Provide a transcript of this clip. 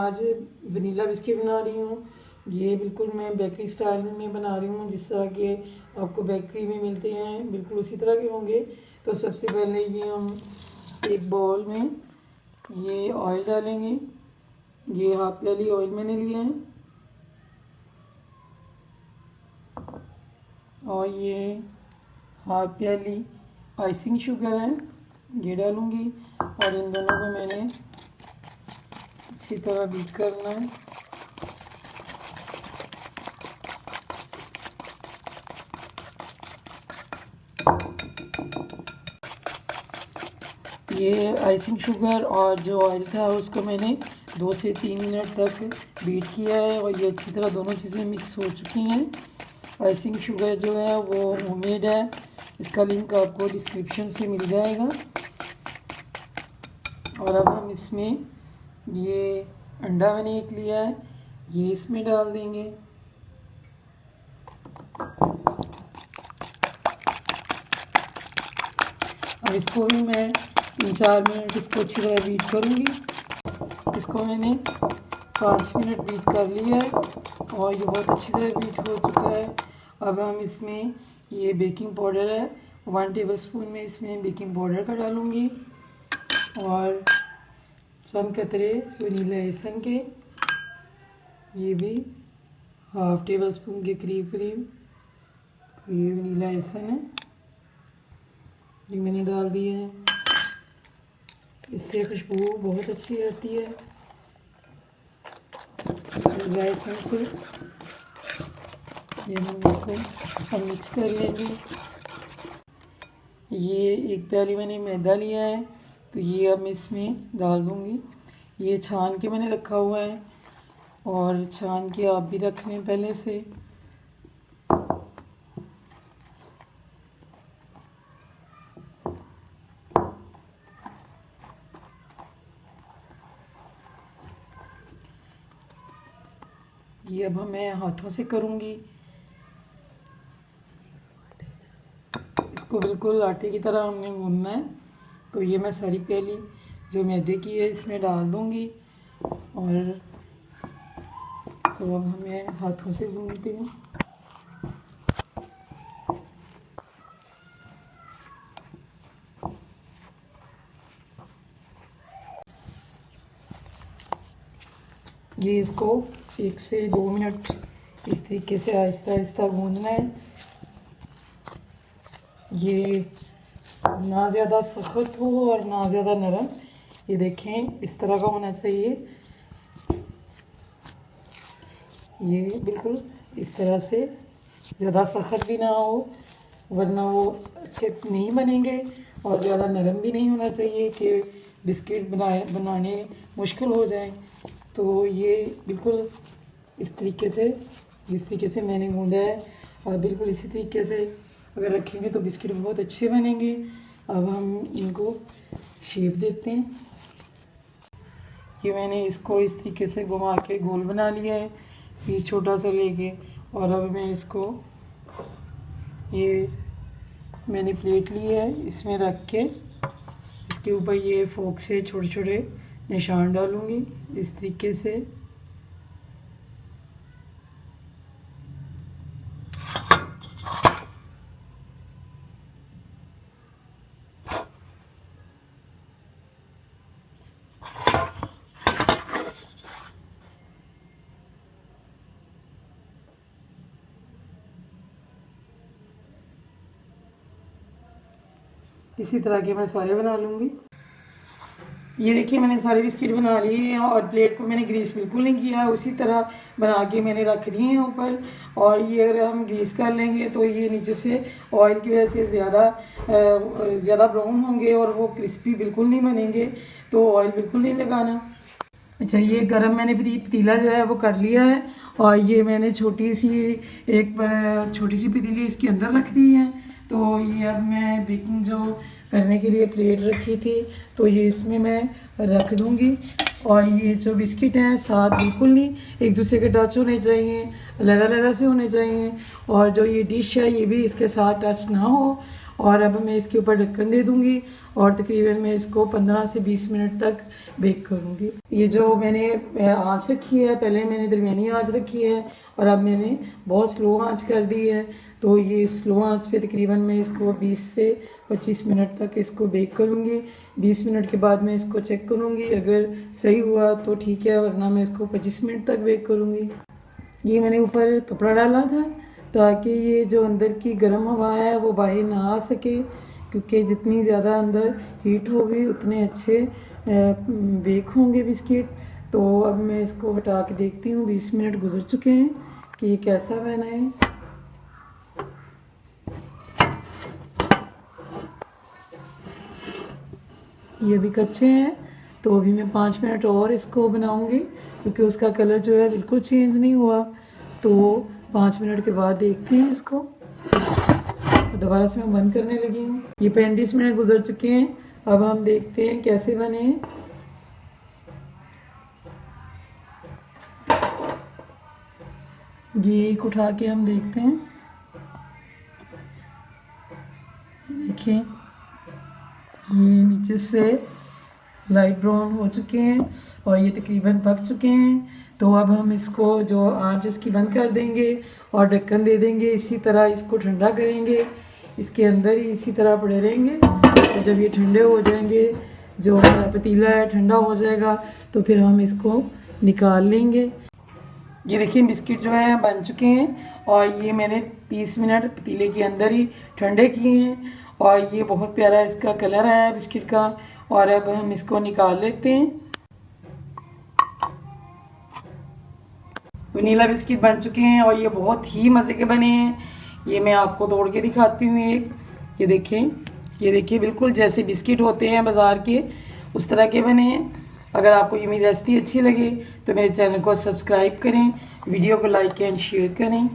आज vanilla biscuit बना रही हूँ। ये बिल्कुल मैं बेकरी स्टाइल में बना रही हूँ, जिस तरह के आपको बेकरी में मिलते हैं बिल्कुल उसी तरह के होंगे। तो सबसे पहले ये हम एक बाउल में ये ऑयल डालेंगे। ये हाफ प्याली ऑयल मैंने लिया है और ये हाफ प्याली आइसिंग शुगर है, ये डालूँगी और इन दोनों को मैंने अच्छी तरह बीट करना है। ये आइसिंग शुगर और जो ऑयल था उसको मैंने 2 से 3 मिनट तक बीट किया है और ये अच्छी तरह दोनों चीज़ें मिक्स हो चुकी हैं। आइसिंग शुगर जो है वो होममेड है, इसका लिंक आपको डिस्क्रिप्शन से मिल जाएगा। और अब हम इसमें ये अंडा मैंने एक लिया है, ये इसमें डाल देंगे। अब इसको भी मैं 3-4 मिनट इसको अच्छी तरह बीट करूँगी। इसको मैंने 5 मिनट बीट कर लिया है और ये बहुत अच्छी तरह बीट हो चुका है। अब हम इसमें ये बेकिंग पाउडर है, 1 टेबलस्पून में इसमें बेकिंग पाउडर का डालूँगी और चंद कतरे वनीला एसन के, ये भी हाफ टेबल स्पून के करीब तो ये वनीला एसन है, ये मैंने डाल दिया है। इससे खुशबू बहुत अच्छी आती है वनीला एसन से। ये हम इसको मिक्स कर लेंगे। ये एक प्याली मैंने मैदा लिया है, तो ये अब मैं इसमें डाल दूँगी। ये छान के मैंने रखा हुआ है और छान के आप भी रख लें पहले से। ये अब मैं हाथों से करूँगी, इसको बिल्कुल आटे की तरह हमने गूंदना है। तो ये मैं सारी प्याली जो मैदे की है इसमें डाल दूँगी और तो अब हमें हाथों से गूंदती हूँ। ये इसको 1 से 2 मिनट इस तरीके से आहिस्ता आहिस्ता गूंदना है। ये ना ज़्यादा सख्त हो और ना ज़्यादा नरम, ये देखें इस तरह का होना चाहिए। ये बिल्कुल इस तरह से, ज़्यादा सख्त भी ना हो वरना वो अच्छे नहीं बनेंगे और ज़्यादा नरम भी नहीं होना चाहिए कि बिस्किट बनाने मुश्किल हो जाए। तो ये बिल्कुल इस तरीके से, जिस तरीके से मैंने गूंदा है और बिल्कुल इसी तरीके से अगर रखेंगे तो बिस्किट बहुत अच्छे बनेंगे। अब हम इनको शेप देते हैं। ये मैंने इसको इस तरीके से घुमा के गोल बना लिया है, पीस छोटा सा लेके। और अब मैं इसको, ये मैंने प्लेट ली है, इसमें रख के इसके ऊपर ये फोक से छोटे छोटे निशान डालूँगी इस तरीके से। इसी तरह के मैं सारे बना लूँगी। ये देखिए मैंने सारे बिस्किट बना लिए हैं और प्लेट को मैंने ग्रीस बिल्कुल नहीं किया है, उसी तरह बना के मैंने रख दिए हैं ऊपर। और ये अगर हम ग्रीस कर लेंगे तो ये नीचे से ऑयल की वजह से ज़्यादा ब्राउन होंगे और वो क्रिस्पी बिल्कुल नहीं बनेंगे, तो ऑयल बिल्कुल नहीं लगाना। अच्छा, ये गरम मैंने पतीला जो है वो कर लिया है और ये मैंने छोटी सी पतीली इसके अंदर रख दी है। तो ये अब मैं बेकिंग जो करने के लिए प्लेट रखी थी तो ये इसमें मैं रख दूँगी। और ये जो बिस्किट हैं साथ बिल्कुल नहीं एक दूसरे के टच होने चाहिए, अलग अलग से होने चाहिए। और जो ये डिश है ये भी इसके साथ टच ना हो और अब मैं इसके ऊपर ढक्कन दे दूंगी और तकरीबन मैं इसको 15 से 20 मिनट तक बेक करूंगी। ये जो मैंने आंच रखी है, पहले मैंने दरमियानी आंच रखी है और अब मैंने बहुत स्लो आंच कर दी है। तो ये स्लो आंच पे तकरीबन मैं इसको 20 से 25 मिनट तक इसको बेक करूंगी। 20 मिनट के बाद मैं इसको चेक करूंगी, अगर सही हुआ तो ठीक है, वरना मैं इसको 25 मिनट तक बेक करूंगी। ये मैंने ऊपर कपड़ा डाला था ताकि ये जो अंदर की गर्म हवा है वो बाहर ना आ सके, क्योंकि जितनी ज़्यादा अंदर हीट होगी उतने अच्छे बेक होंगे बिस्किट। तो अब मैं इसको हटा के देखती हूँ, 20 मिनट गुजर चुके हैं कि ये कैसा बना है। ये भी कच्चे हैं, तो अभी मैं 5 मिनट और इसको बनाऊंगी, क्योंकि उसका कलर जो है बिल्कुल चेंज नहीं हुआ। तो 5 मिनट के बाद देखते हैं इसको। तो दोबारा से मैं बंद करने लगी हूँ। ये 35 मिनट गुजर चुके हैं, अब हम देखते हैं कैसे बने हैं। ये एक उठा के हम देखते हैं। देखिए ये नीचे से लाइट ब्राउन हो चुके हैं और ये तकरीबन पक चुके हैं। तो अब हम इसको जो आंच इसकी बंद कर देंगे और ढक्कन दे देंगे। इसी तरह इसको ठंडा करेंगे, इसके अंदर ही इसी तरह पड़े रहेंगे। तो जब ये ठंडे हो जाएंगे, जो हमारा पतीला है ठंडा हो जाएगा, तो फिर हम इसको निकाल लेंगे। ये देखिए बिस्किट जो है बन चुके हैं और ये मैंने 30 मिनट पतीले के अंदर ही ठंडे किए हैं और ये बहुत प्यारा इसका कलर आया है बिस्किट का। और अब हम इसको निकाल लेते हैं। वनीला बिस्किट बन चुके हैं और ये बहुत ही मज़े के बने हैं। ये मैं आपको तोड़ के दिखाती हूँ एक। ये देखिए बिल्कुल जैसे बिस्किट होते हैं बाज़ार के, उस तरह के बने हैं। अगर आपको ये मेरी रेसिपी अच्छी लगे तो मेरे चैनल को सब्सक्राइब करें, वीडियो को लाइक एंड शेयर करें।